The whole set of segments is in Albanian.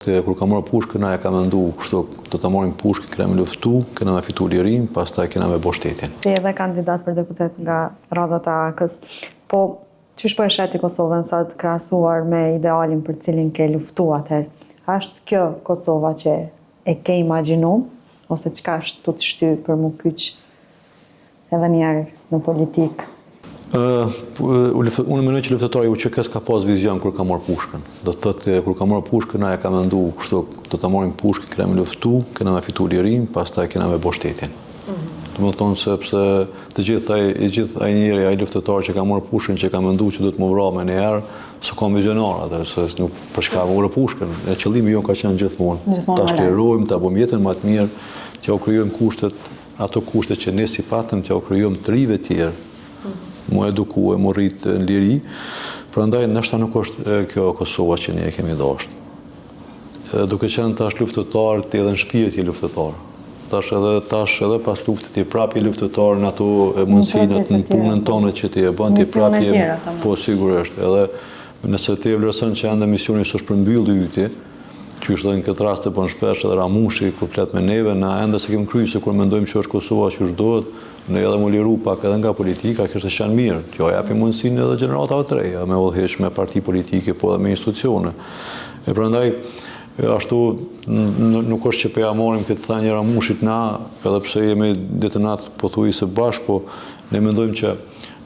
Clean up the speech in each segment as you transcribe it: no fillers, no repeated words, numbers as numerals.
Kur ka marrë pushkën, aja ka mendu kështu, do ta marrim pushkën, kena me luftu, kena me fitu lirin, pastaj kena me bo shtetin. Ti edhe kandidat për deputet nga radhat e AK-s, po qysh po e sheti Kosovën sot krahasuar me idealin për cilin ke luftu atëherë? Është kjo Kosova që e ke imagjinu, ose çka është tu të shty për mu kyç edhe njerë në politikë? Unë mendoj që luftëtari UÇK-s ka pas vizion kur ka marrë pushkën. Do të thotë kur ka marrë pushkën, aja ka mendu kështu, do ta marrim pushkën, kena me luftu, kena me fitu lirin, pastaj kena me bo shtetin. Do të thonë sepse të gjithë ai njeri, ai luftëtar që ka marrë pushkën, që ka mendu që do të më vrojë më herë, s'o ka vizionar atë, se nuk për çka morë pushkën. Qëllimi jon ka qenë gjithmonë ta shtirojmë, ta bëjmë jetën më të mirë, që u krijojmë ato kushte që ne si patëm, që u krijojmë të rive tjerë. Mu edukue, mu rritë në liri, prandaj nështë nuk është kjo Kosova që ne e kemi dashur. Duke qenë tash luftëtar, ti edhe në shtëpi je luftëtar. Tash edhe pas luftës ti prapë je luftëtar në ato mundësinë në punën tonë që ti e bën, ti prapë je po sigurisht. Edhe nëse ti e vlerëson që ende misioni s'është përmbyll yti, që është edhe në këtë rast e bën shpesh edhe Ramushi kur flet me neve, na ende se kemi kryer se kur mendojmë që është Kosova që duhet, ne edhe mu liru pak edhe nga politika, kështë e shanë mirë, që japi mundësinë edhe gjeneratave të reja, me udhëheq me parti politike, po edhe me institucione. E prandaj, ashtu nuk është që peja morim këtë thënie Ramushit na, edhe pse jemi detenat pothuajse bashkë, po ne mendojmë që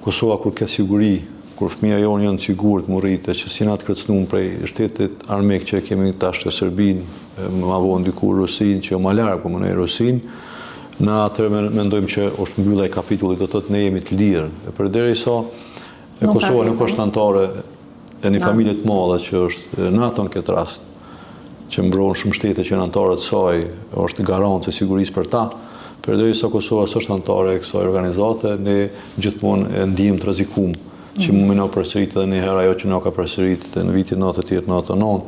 Kosova kur ka siguri, kur fëmija jonë janë sigurt më rritë, që si na të kërcënuar prej shtetit armik që kemi tash të Serbinë, ma vonë diku Rusinë, që jo ma larg, po më në Rusinë, na atëherë mendojmë që është mbyllja e kapitullit, do të thotë ne jemi të lirë. Përderisa Kosova nuk është anëtare e një familje të madhe që është NATO në këtë rast, që mbron shumë shtete që janë anëtare të saj, është garancë e sigurisë për ta. Përderisa Kosova s'është anëtare e kësaj organizate, ne gjithmonë e ndijmë të rrezikuar që më na përsërit edhe një herë ajo që na ka përsëritur në vitin 98-99,